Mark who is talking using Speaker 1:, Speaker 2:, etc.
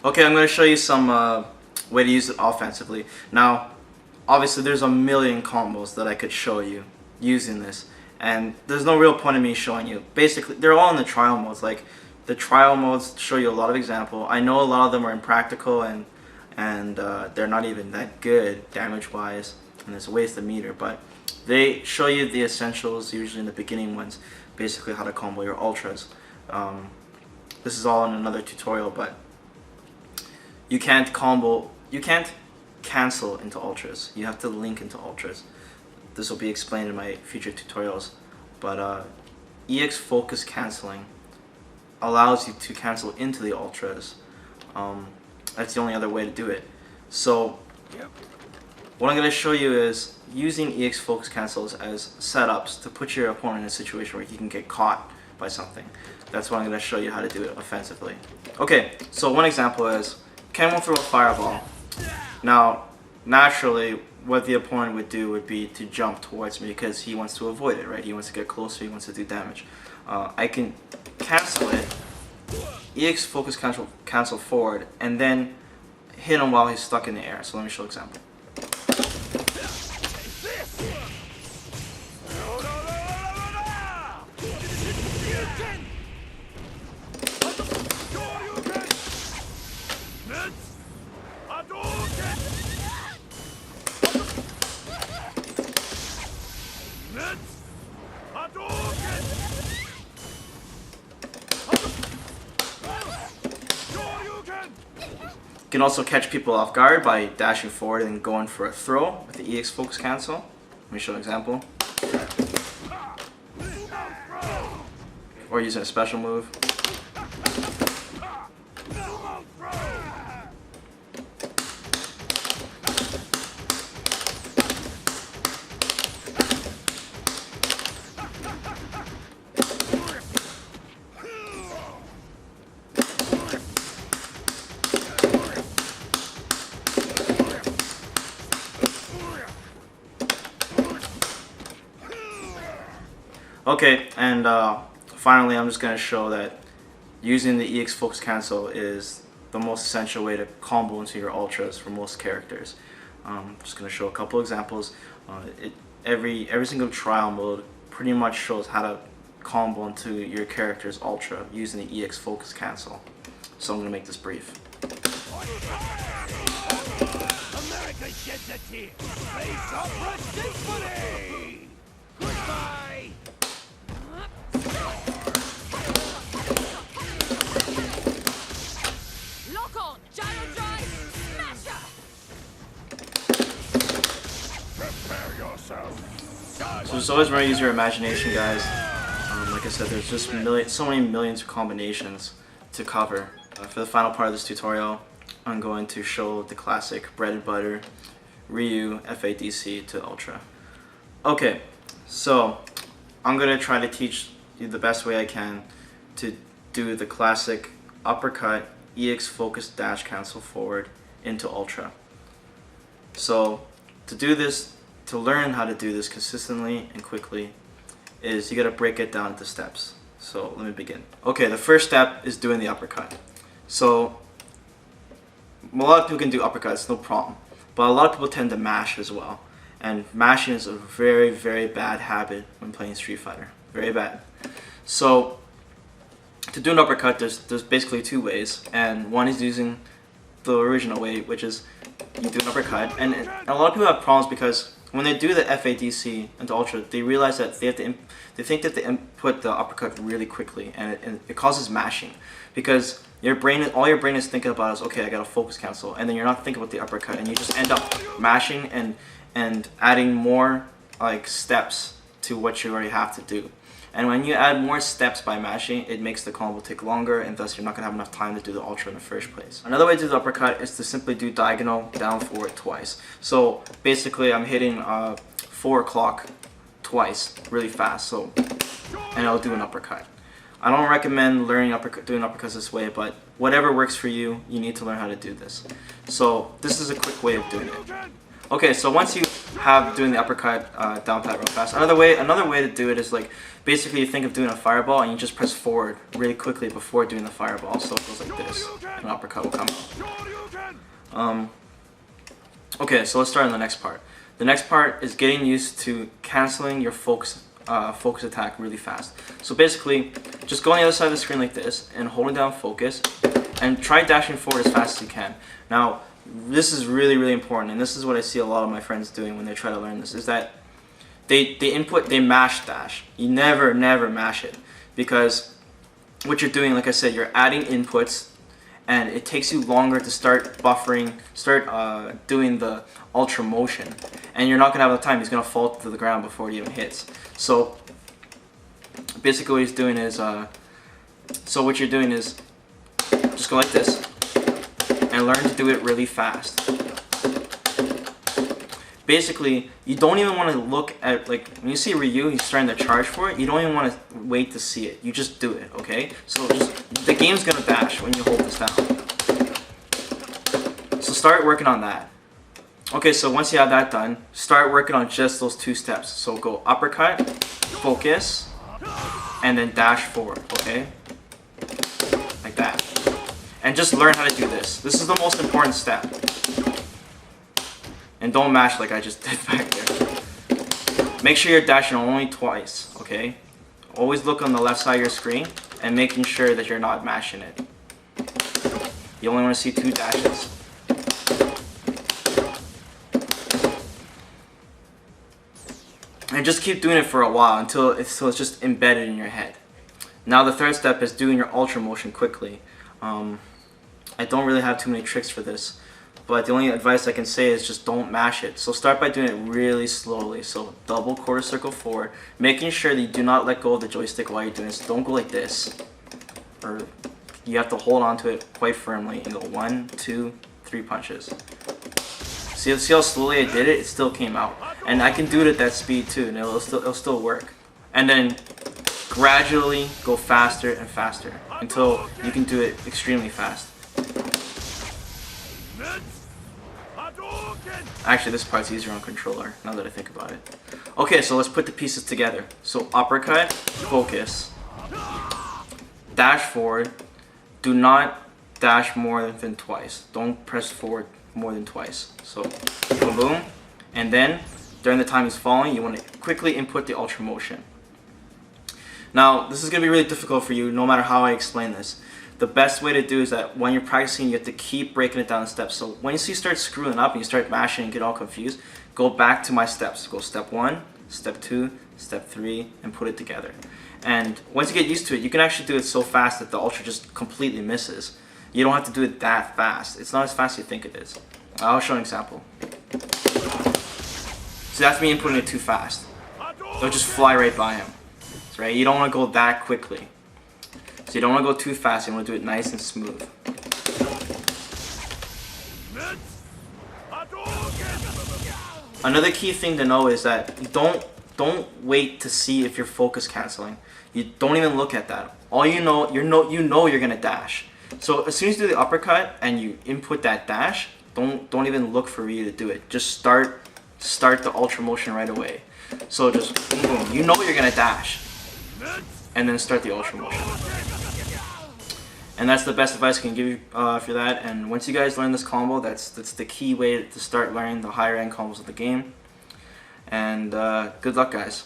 Speaker 1: Okay, I'm going to show you some way to use it offensively. Now, obviously there's a million combos that I could show you using this, and there's no real point in me showing you. Basically, they're all in the trial modes. Like, the trial modes show you a lot of example. I know a lot of them are impractical and they're not even that good damage-wise, and there's ways to meter, but they show you the essentials, usually in the beginning ones, basically how to combo your ultras. This is all in another tutorial, but you can't cancel into ultras. You have to link into ultras. This will be explained in my future tutorials, but EX focus canceling allows you to cancel into the ultras. That's the only other way to do it. So what I'm going to show you is using EX focus cancels as setups to put your opponent in a situation where he can get caught by something. That's what I'm going to show you how to do it offensively. Okay, so one example is Ken will throw a fireball. Now, naturally, what the opponent would do would be to jump towards me because he wants to avoid it, right? He wants to get closer, he wants to do damage. I can cancel it, EX focus cancel forward, and then hit him while he's stuck in the air. So let me show an example. You can also catch people off guard by dashing forward and going for a throw with the EX focus cancel. Let me show an example. Or using a special move. Okay, and finally I'm just going to show that using the EX focus cancel is the most essential way to combo into your ultras for most characters. I'm just going to show a couple examples. Every single trial mode pretty much shows how to combo into your character's ultra using the EX focus cancel. So I'm going to make this brief.
Speaker 2: America sheds a tear. Face opera symphony. Goodbye.
Speaker 3: Lock on, gyro drive, smasher.
Speaker 2: Prepare yourself.
Speaker 1: So just always remember to use your imagination, guys. Like I said, there's just so many millions of combinations to cover. For the final part of this tutorial, I'm going to show the classic bread and butter Ryu FADC to Ultra. Okay, so I'm going to try to teach you the best way I can to do the classic uppercut EX focus dash cancel forward into Ultra. So to do this, to learn how to do this consistently and quickly, is you got to break it down into steps. So let me begin. Okay, the first step is doing the uppercut. So a lot of people can do uppercuts, no problem, but a lot of people tend to mash as well, and mashing is a very, very bad habit when playing Street Fighter. Very bad. So to do an uppercut, there's basically two ways, and one is using the original way, which is you do an uppercut, and a lot of people have problems because when they do the FADC into Ultra, they realize that they think that they input the uppercut really quickly, and it causes mashing because all your brain is thinking about is, okay, I gotta focus cancel, and then you're not thinking about the uppercut, and you just end up mashing and adding more like steps to what you already have to do. And when you add more steps by mashing, it makes the combo take longer, and thus you're not going to have enough time to do the Ultra in the first place. Another way to do the uppercut is to simply do diagonal down forward twice. So basically I'm hitting 4 o'clock twice really fast, and I'll do an uppercut. I don't recommend doing uppercuts this way, but whatever works for you, you need to learn how to do this. So this is a quick way of doing it. Okay, so once you have doing the uppercut down pat real fast, another way to do it is like basically you think of doing a fireball and you just press forward really quickly before doing the fireball, so it goes like this. An uppercut will come out. Okay, so let's start on the next part. The next part is getting used to canceling your focus attack really fast. So basically, just go on the other side of the screen like this and holding down focus, and try dashing forward as fast as you can. Now, this is really important, and this is what I see a lot of my friends doing when they try to learn this, is that they mash dash. You never mash it, because what you're doing, like I said, you're adding inputs, and it takes you longer to start buffering, doing the ultra motion, and you're not gonna have the time. He's gonna fall to the ground before it even hits. So basically what he's doing is, what you're doing is just go like this and learn to do it really fast. Basically, you don't even want to look at, like, when you see Ryu, he's starting to charge for it, you don't even want to wait to see it. You just do it, okay? So the game's gonna dash when you hold this down. So start working on that. Okay, so once you have that done, start working on just those 2 steps. So go uppercut, focus, and then dash forward, okay? Like that. And just learn how to do this. This is the most important step. And don't mash like I just did back there. Make sure you're dashing only twice, okay? Always look on the left side of your screen and making sure that you're not mashing it. You only want to see 2 dashes. And just keep doing it for a while until it's just embedded in your head. Now the third step is doing your ultra motion quickly. I don't really have too many tricks for this, but the only advice I can say is just don't mash it. So start by doing it really slowly. So double quarter circle forward, making sure that you do not let go of the joystick while you're doing this. Don't go like this, or you have to hold on to it quite firmly and go 1, 2, 3 punches. See how slowly I did it? It still came out, and I can do it at that speed too, and it'll still work. And then gradually go faster and faster until you can do it extremely fast. Actually, this part's easier on controller, now that I think about it. Okay, so let's put the pieces together. So uppercut, focus, dash forward, do not dash more than twice. Don't press forward more than twice. So boom boom, and then during the time he's falling, you want to quickly input the ultra motion. Now, this is going to be really difficult for you no matter how I explain this. The best way to do is that when you're practicing, you have to keep breaking it down in steps. So when you see you start screwing up and you start mashing and get all confused, go back to my steps. Go step 1, step 2, step 3, and put it together. And once you get used to it, you can actually do it so fast that the ultra just completely misses. You don't have to do it that fast. It's not as fast as you think it is. I'll show an example. So that's me inputting it too fast. It'll just fly right by him. Right? You don't want to go that quickly. So you don't want to go too fast. You want to do it nice and smooth. Another key thing to know is that don't wait to see if you're focus canceling. You don't even look at that. All you know you're gonna dash. So as soon as you do the uppercut and you input that dash, don't even look for you to do it. Just start the ultra motion right away. So just boom, you know you're gonna dash, and then start the ultra motion. And that's the best advice I can give you for that. And once you guys learn this combo, that's the key way to start learning the higher end combos of the game. And good luck, guys.